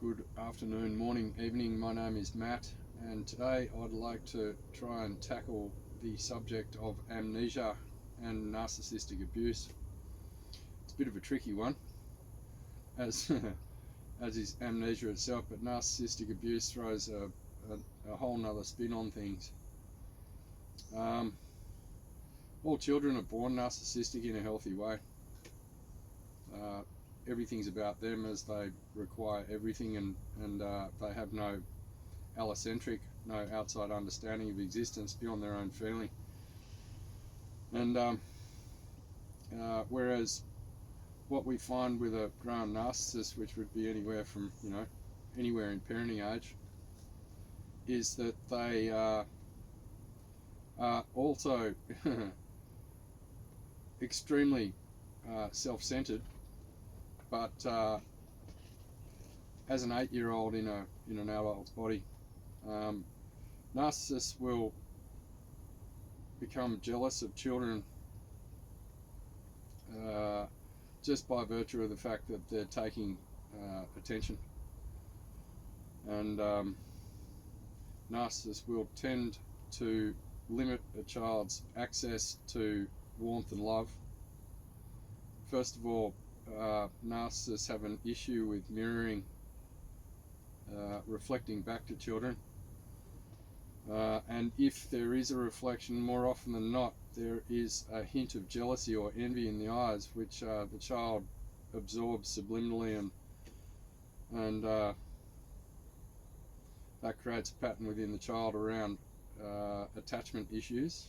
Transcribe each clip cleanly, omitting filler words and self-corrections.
Good afternoon, morning, evening. My name is Matt, and today I'd like to try and tackle the subject of amnesia and narcissistic abuse. It's a bit of a tricky one, as as is amnesia itself, but narcissistic abuse throws a whole nother spin on things. All children are born narcissistic in a healthy way. Everything's about them, as they require everything, and they have no allocentric, no outside understanding of existence beyond their own feeling. And whereas what we find with a grown narcissist, which would be anywhere from anywhere in parenting age, is that they are also extremely self-centered, but as an 8-year-old in an adult's body. Narcissists will become jealous of children just by virtue of the fact that they're taking attention, and narcissists will tend to limit a child's access to warmth and love. First of all, narcissists have an issue with mirroring, reflecting back to children. And if there is a reflection, more often than not, there is a hint of jealousy or envy in the eyes, which the child absorbs subliminally, and that creates a pattern within the child around attachment issues.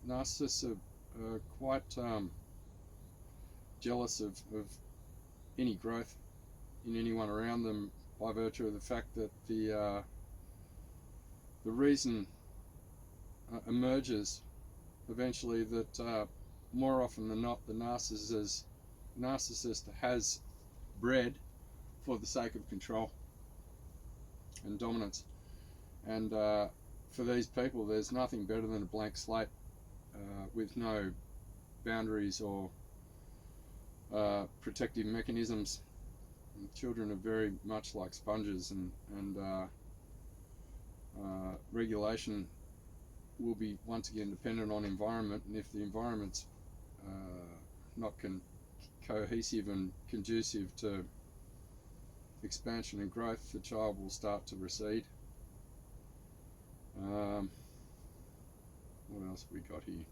Narcissists are quite jealous of any growth in anyone around them, by virtue of the fact that the reason emerges eventually that more often than not the narcissist has bred for the sake of control and dominance. And for these people, there's nothing better than a blank slate with no boundaries or protective mechanisms. And children are very much like sponges, and regulation will be once again dependent on environment, and if the environment's not cohesive and conducive to expansion and growth, the child will start to recede. What else have we got here?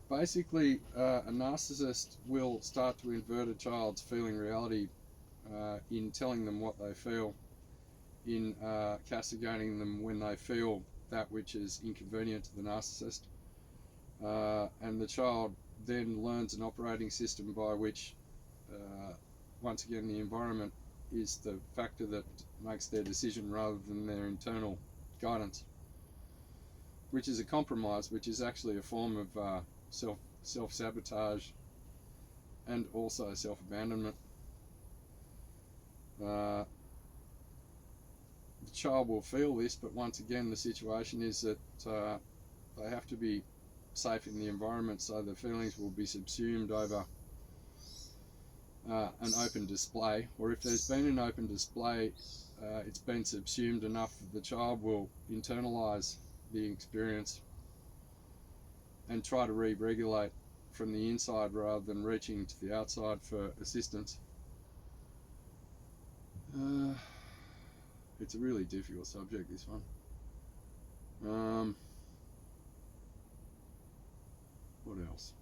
Basically, a narcissist will start to invert a child's feeling reality in telling them what they feel, in castigating them when they feel that which is inconvenient to the narcissist, and the child then learns an operating system by which, once again, the environment is the factor that makes their decision rather than their internal guidance, which is a compromise, which is actually a form of self-sabotage and also self-abandonment. The child will feel this, but once again the situation is that they have to be safe in the environment, so the feelings will be subsumed over an open display, or if there's been an open display, it's been subsumed enough that the child will internalize the experience and try to re-regulate from the inside rather than reaching to the outside for assistance. It's a really difficult subject, this one. What else?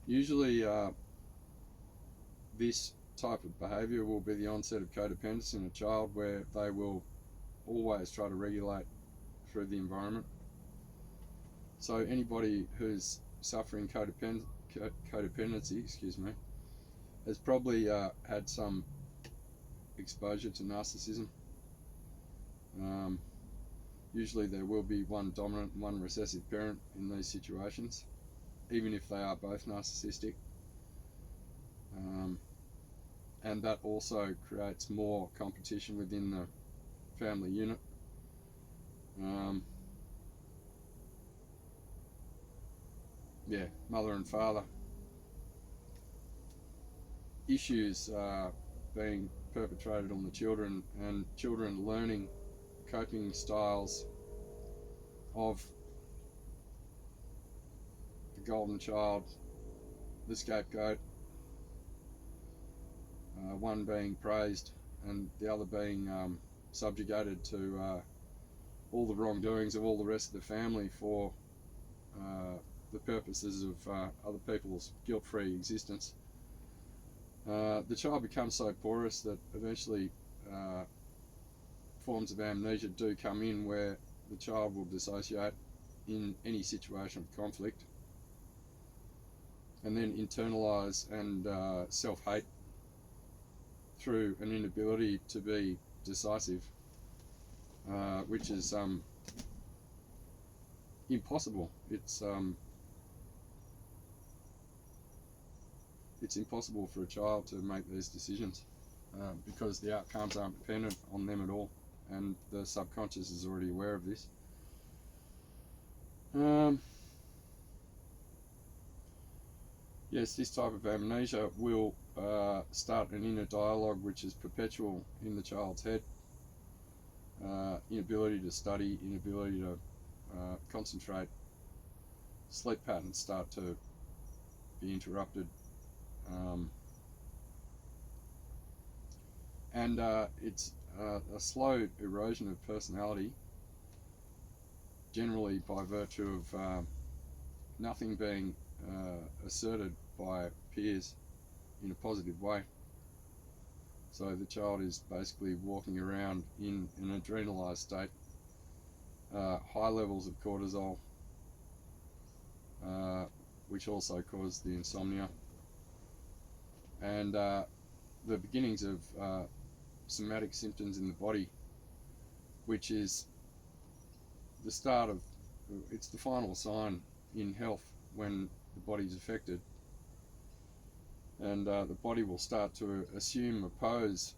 Usually this type of behaviour will be the onset of codependence in a child, where they will always try to regulate through the environment. So anybody who's suffering codependency, has probably had some exposure to narcissism. Usually there will be one dominant and one recessive parent in these situations, even if they are both narcissistic. and that also creates more competition within the family unit. Yeah, mother and father issues being perpetrated on the children, and children learning coping styles of the golden child, the scapegoat, one being praised and the other being subjugated to all the wrongdoings of all the rest of the family for the purposes of other people's guilt-free existence. The child becomes so porous that eventually forms of amnesia do come in, where the child will dissociate in any situation of conflict and then internalise and self-hate through an inability to be decisive, which is impossible. It's impossible for a child to make these decisions because the outcomes aren't dependent on them at all, and the subconscious is already aware of this. Yes, this type of amnesia will start an inner dialogue which is perpetual in the child's head. Inability to study, inability to concentrate, sleep patterns start to be interrupted, and it's a slow erosion of personality, generally by virtue of nothing being asserted by peers in a positive way. So the child is basically walking around in an adrenalized state, high levels of cortisol, which also cause the insomnia, and the beginnings of somatic symptoms in the body, which is the start of, it's the final sign in health when the body's affected, and the body will start to assume a pose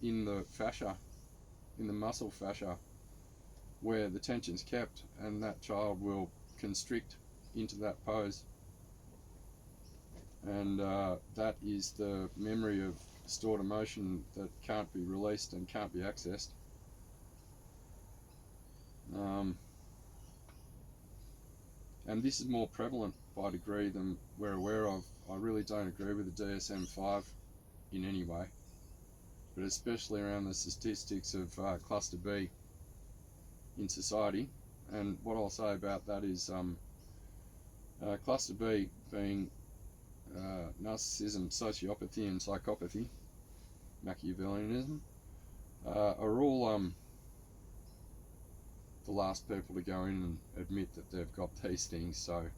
in the fascia, in the muscle fascia, where the tension's kept, and that child will constrict into that pose, and that is the memory of stored emotion that can't be released and can't be accessed. And this is more prevalent by degree than we're aware of. I really don't agree with the DSM-5 in any way, but especially around the statistics of cluster B in society. And what I'll say about that is cluster B being narcissism, sociopathy and psychopathy, Machiavellianism, are all the last people to go in and admit that they've got these things. So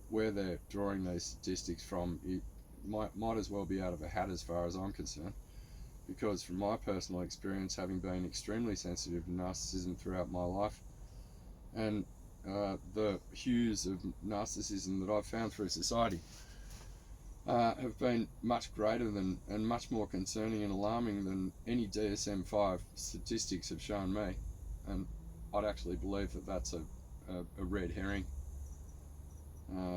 where they're drawing these statistics from, it might as well be out of a hat as far as I'm concerned, because from my personal experience, having been extremely sensitive to narcissism throughout my life, and the hues of narcissism that I've found through society have been much greater than and much more concerning and alarming than any DSM-5 statistics have shown me. And I'd actually believe that that's a red herring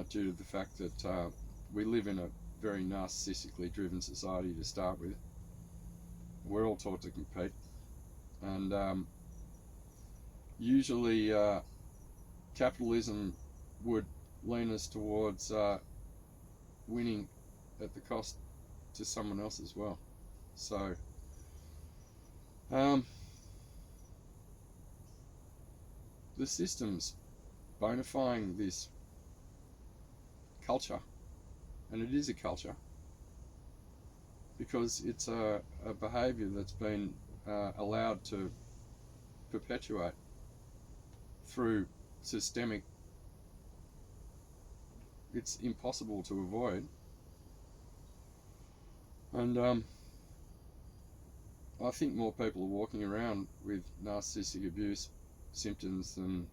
due to the fact that we live in a very narcissistically driven society to start with. We're all taught to compete, and usually capitalism would lean us towards winning at the cost to someone else as well. So the system's bonifying this culture, and it is a culture, because it's a behaviour that's been allowed to perpetuate through systemic. It's impossible to avoid, and I think more people are walking around with narcissistic abuse symptoms than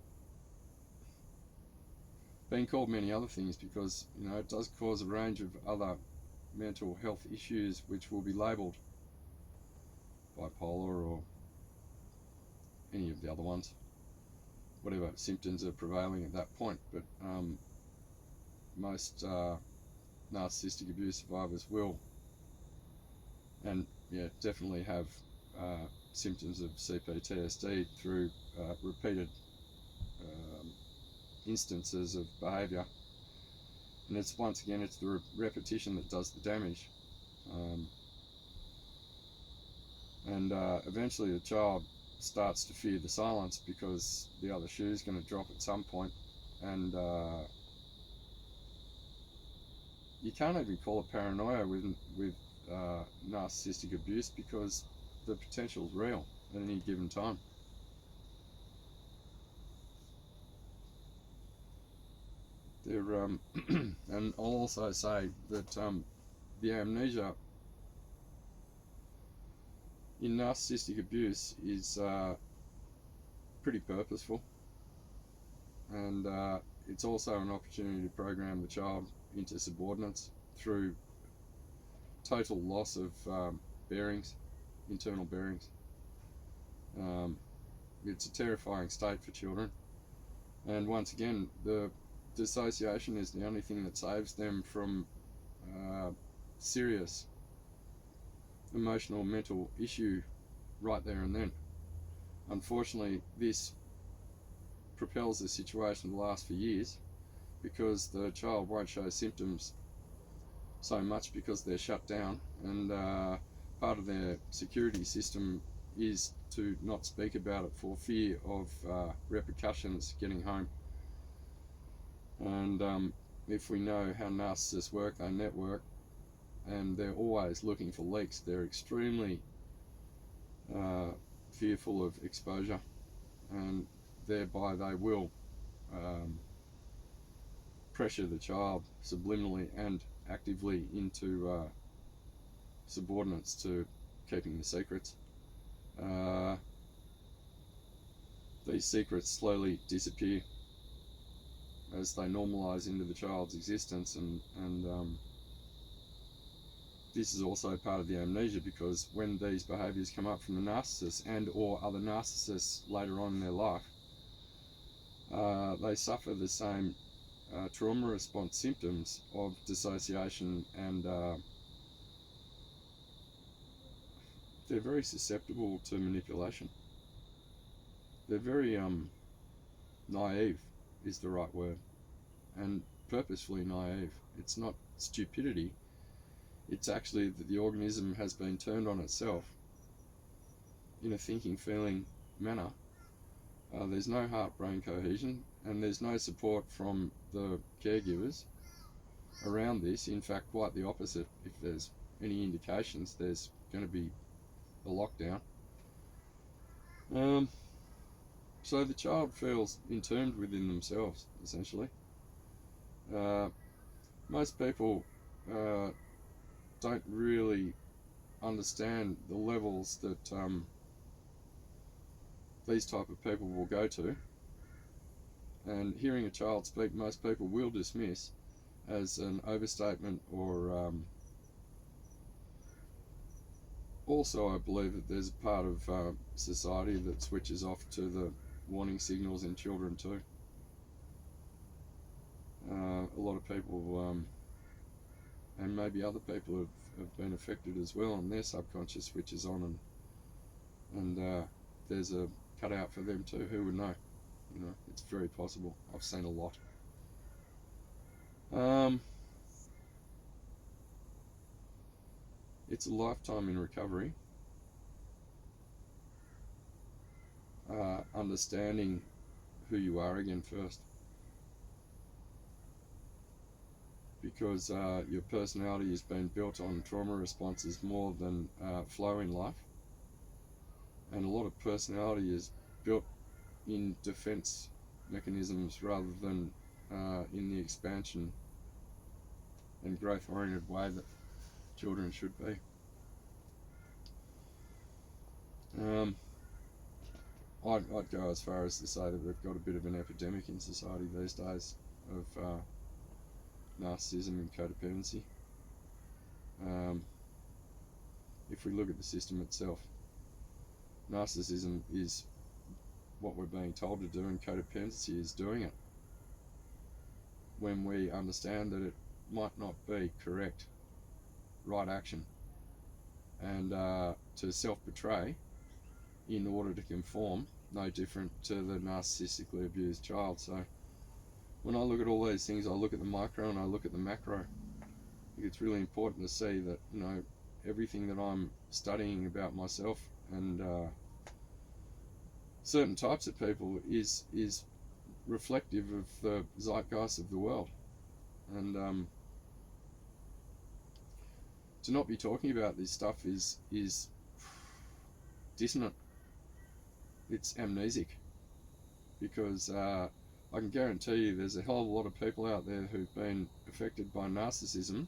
being called many other things, because it does cause a range of other mental health issues which will be labelled bipolar or any of the other ones, whatever symptoms are prevailing at that point. But most narcissistic abuse survivors will, and definitely have symptoms of CPTSD through repeated instances of behaviour. And it's once again, it's the repetition that does the damage. And eventually the child starts to fear the silence because the other shoe is going to drop at some point, and you can't even call it paranoia with narcissistic abuse, because the potential is real at any given time. And I'll also say that the amnesia in narcissistic abuse is pretty purposeful, and it's also an opportunity to program the child into subordinates through total loss of bearings, internal bearings. It's a terrifying state for children, and once again, the dissociation is the only thing that saves them from serious emotional mental issue right there and then. Unfortunately, this propels the situation to last for years, because the child won't show symptoms so much because they're shut down, and part of their security system is to not speak about it for fear of repercussions getting home. And if we know how narcissists work, they network, and they're always looking for leaks. They're extremely fearful of exposure, and thereby they will pressure the child subliminally and actively into subordinates to keeping the secrets. These secrets slowly disappear as they normalise into the child's existence, and this is also part of the amnesia, because when these behaviours come up from the narcissist and or other narcissists later on in their life, they suffer the same trauma response symptoms of dissociation, and they're very susceptible to manipulation. They're very naive is the right word, and purposefully naive. It's not stupidity, it's actually that the organism has been turned on itself in a thinking, feeling manner. There's no heart-brain cohesion, and there's no support from the caregivers around this. In fact, quite the opposite. If there's any indications, there's going to be a lockdown. So the child feels entombed within themselves, essentially. Most people don't really understand the levels that these type of people will go to, and hearing a child speak, most people will dismiss as an overstatement, or also I believe that there's a part of society that switches off to the warning signals in children too. A lot of people, and maybe other people, have been affected as well, and their subconscious switches on, and there's a cutout for them too. Who would know? You know, it's very possible. I've seen a lot. It's a lifetime in recovery. Understanding who you are again first, because your personality has been built on trauma responses more than flow in life, and a lot of personality is built in defense mechanisms rather than in the expansion and growth oriented way that children should be. I'd go as far as to say that we've got a bit of an epidemic in society these days of narcissism and codependency. if we look at the system itself. Narcissism is what we're being told to do, and codependency is doing it when we understand that it might not be correct, right action, and to self-betray in order to conform, no different to the narcissistically abused child. So when I look at all these things, I look at the micro and I look at the macro. I think it's really important to see that, you know, everything that I'm studying about myself and certain types of people is reflective of the zeitgeist of the world. And to not be talking about this stuff is dissonant. It's amnesic, because I can guarantee you there's a hell of a lot of people out there who've been affected by narcissism.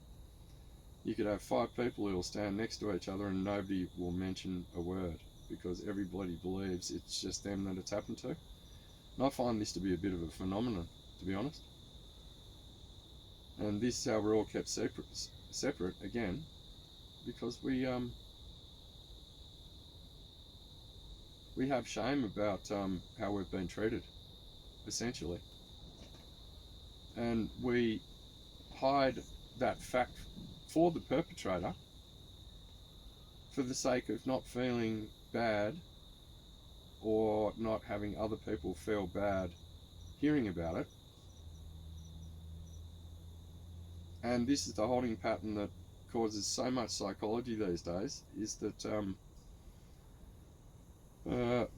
You could have 5 people who will stand next to each other and nobody will mention a word, because everybody believes it's just them that it's happened to. And I find this to be a bit of a phenomenon, to be honest. And this is how we're all kept separate again, because we have shame about how we've been treated, essentially. And we hide that fact for the perpetrator for the sake of not feeling bad or not having other people feel bad hearing about it. And this is the holding pattern that causes so much psychology these days, is that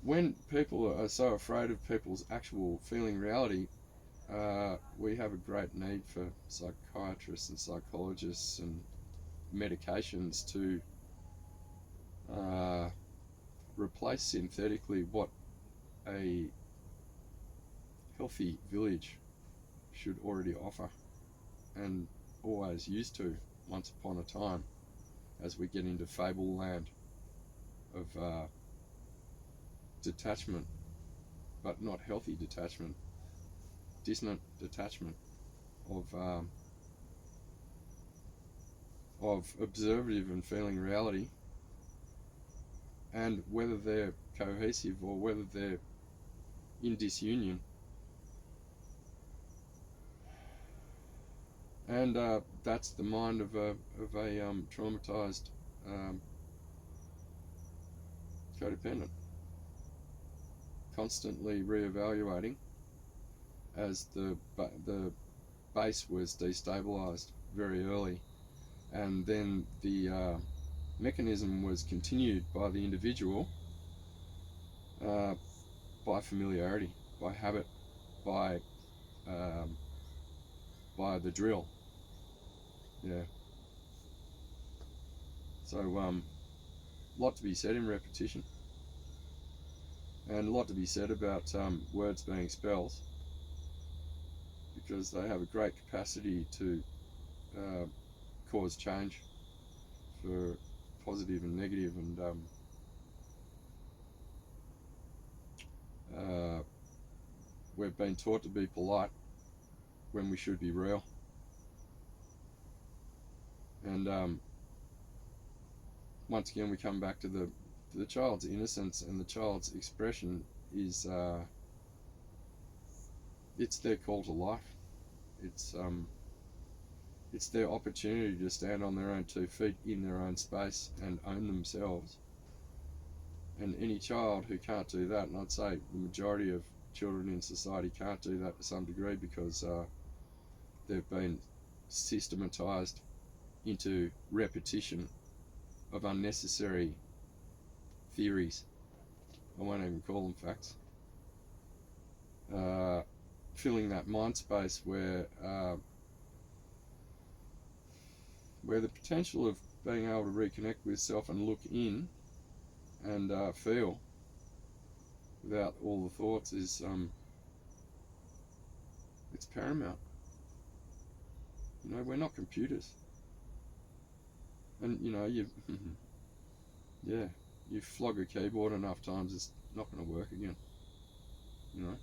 when people are so afraid of people's actual feeling reality, we have a great need for psychiatrists and psychologists and medications to replace synthetically what a healthy village should already offer, and always used to once upon a time, as we get into fable land of detachment, but not healthy detachment, dissonant detachment of observative and feeling reality, and whether they're cohesive or whether they're in disunion. And that's the mind of a traumatized codependent, constantly reevaluating as the base was destabilized very early, and then the mechanism was continued by the individual by familiarity, by habit, by the drill. Yeah. So lot to be said in repetition, and a lot to be said about words being spells, because they have a great capacity to cause change for positive and negative, and we've been taught to be polite when we should be real. And once again we come back to the child's innocence, and the child's expression is it's their call to life. It's their opportunity to stand on their own 2 feet in their own space and own themselves. And any child who can't do that, and I'd say the majority of children in society can't do that to some degree, because they've been systematized into repetition of unnecessary theories. I won't even call them facts. Filling that mind space where the potential of being able to reconnect with self and look in and feel without all the thoughts is it's paramount. You know, we're not computers, and you know, you flog a keyboard enough times, it's not going to work again. You know,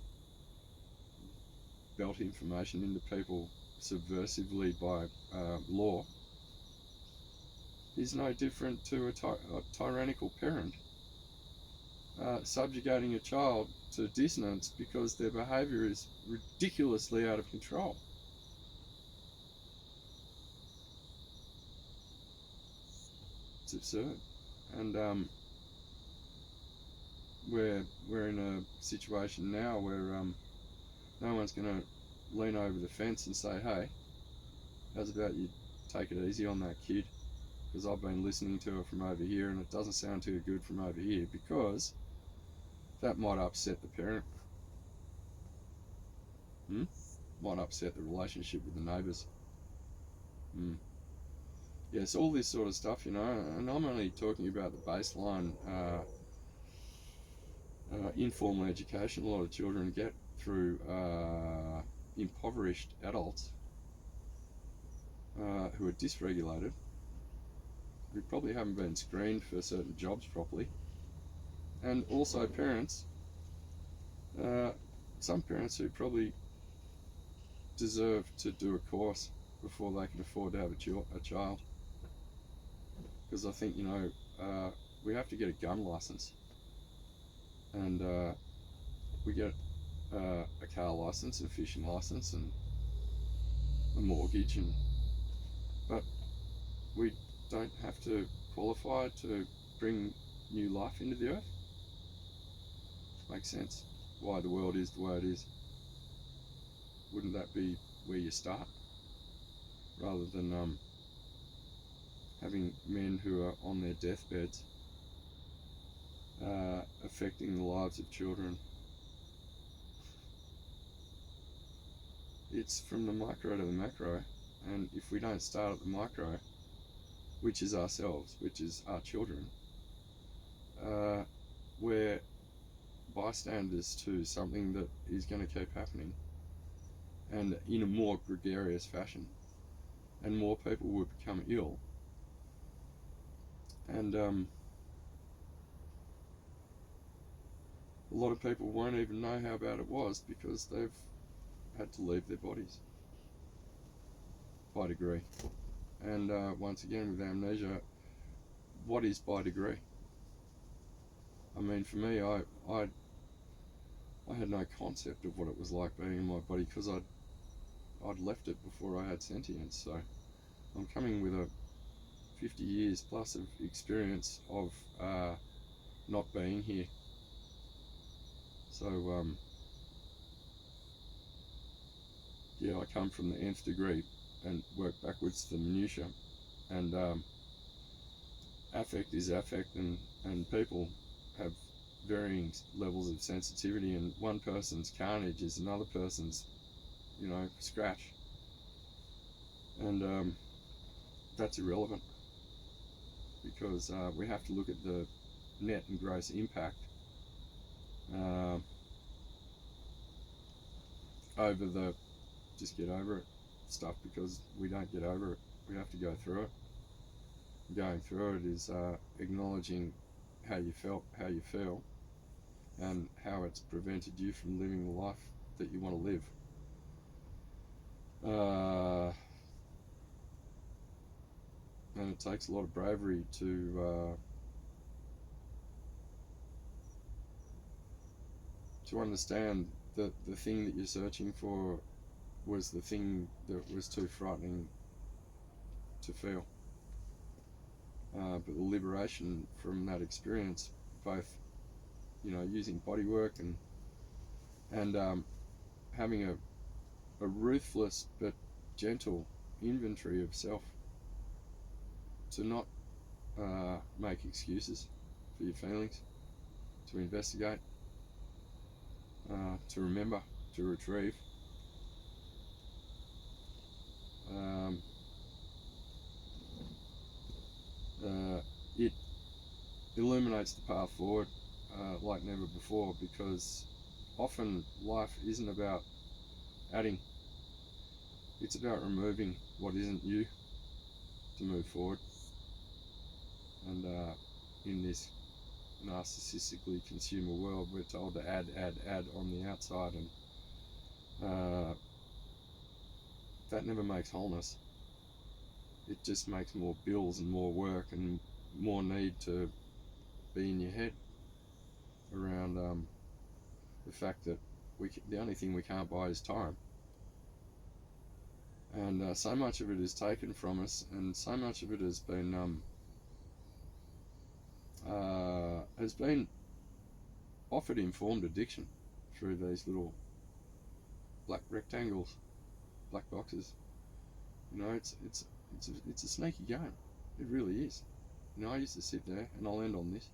belt information into people subversively by law, is no different to a tyrannical parent subjugating a child to dissonance because their behaviour is ridiculously out of control. It's absurd. And we're in a situation now where no one's going to lean over the fence and say, hey, how's about you take it easy on that kid, because I've been listening to it from over here and it doesn't sound too good from over here, because that might upset the parent. Might upset the relationship with the neighbours. Yes, all this sort of stuff, you know, and I'm only talking about the baseline informal education a lot of children get through impoverished adults who are dysregulated, who probably haven't been screened for certain jobs properly, and also parents, some parents who probably deserve to do a course before they can afford to have a child. Because I think, you know, we have to get a gun license, and we get a car license and a fishing license and a mortgage, but we don't have to qualify to bring new life into the earth. Makes sense why the world is the way it is. Wouldn't that be where you start, rather than having men who are on their deathbeds affecting the lives of children? It's from the micro to the macro, and if we don't start at the micro, which is ourselves, which is our children, we're bystanders to something that is going to keep happening, and in a more gregarious fashion, and more people will become ill, and a lot of people won't even know how bad it was because they've had to leave their bodies by degree. And once again, with amnesia, what is by degree? I mean, for me, I had no concept of what it was like being in my body, because I'd left it before I had sentience. So I'm coming with a 50 years plus of experience of not being here. So yeah, I come from the nth degree and work backwards to the minutiae, and affect is affect, and people have varying levels of sensitivity, and one person's carnage is another person's, you know, scratch, and that's irrelevant, because we have to look at the net and gross impact over the just get over it stuff, because we don't get over it, we have to go through it. Going through it is acknowledging how you felt, how you feel, and how it's prevented you from living the life that you want to live. And it takes a lot of bravery to understand that the thing that you're searching for was the thing that was too frightening to feel. But the liberation from that experience, both, you know, using bodywork and having a ruthless but gentle inventory of self, to not make excuses for your feelings, to investigate, to remember, to retrieve. It illuminates the path forward like never before, because often life isn't about adding, it's about removing what isn't you to move forward. And in this narcissistically consumer world, we're told to add on the outside, and that never makes wholeness. it just makes more bills and more work and more need to be in your head around the fact that the only thing we can't buy is time. And so much of it is taken from us, and so much of it has been offered informed addiction through these little black rectangles, black boxes. You know, it's a sneaky game. It really is. You know, I used to sit there, and I'll end on this.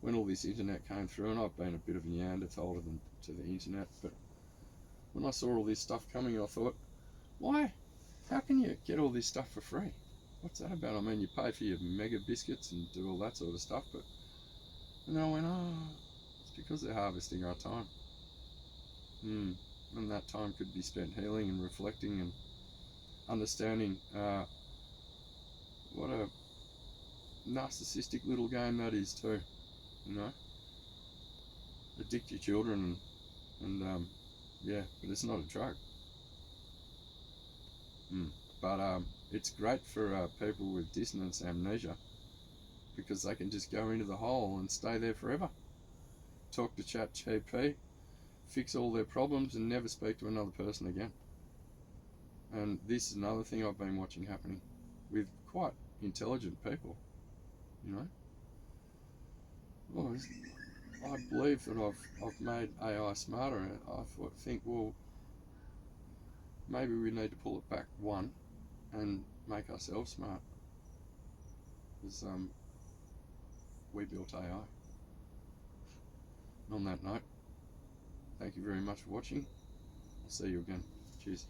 When all this internet came through, and I've been a bit of a Neanderthal to the internet, but when I saw all this stuff coming, I thought, why? How can you get all this stuff for free? What's that about? I mean, you pay for your mega biscuits and do all that sort of stuff, but and then I went, oh, it's because they're harvesting our time. And that time could be spent healing and reflecting and understanding what a narcissistic little game that is too. You know, addict your children and yeah, but it's not a drug. But it's great for people with dissonance amnesia, because they can just go into the hole and stay there forever. Talk to ChatGPT, fix all their problems, and never speak to another person again. And this is another thing I've been watching happening with quite intelligent people. You know, well, I believe that I've made AI smarter, and I think, well, maybe we need to pull it back one and make ourselves smart, because we built AI. And on that note, thank you very much for watching. I'll see you again. Cheers.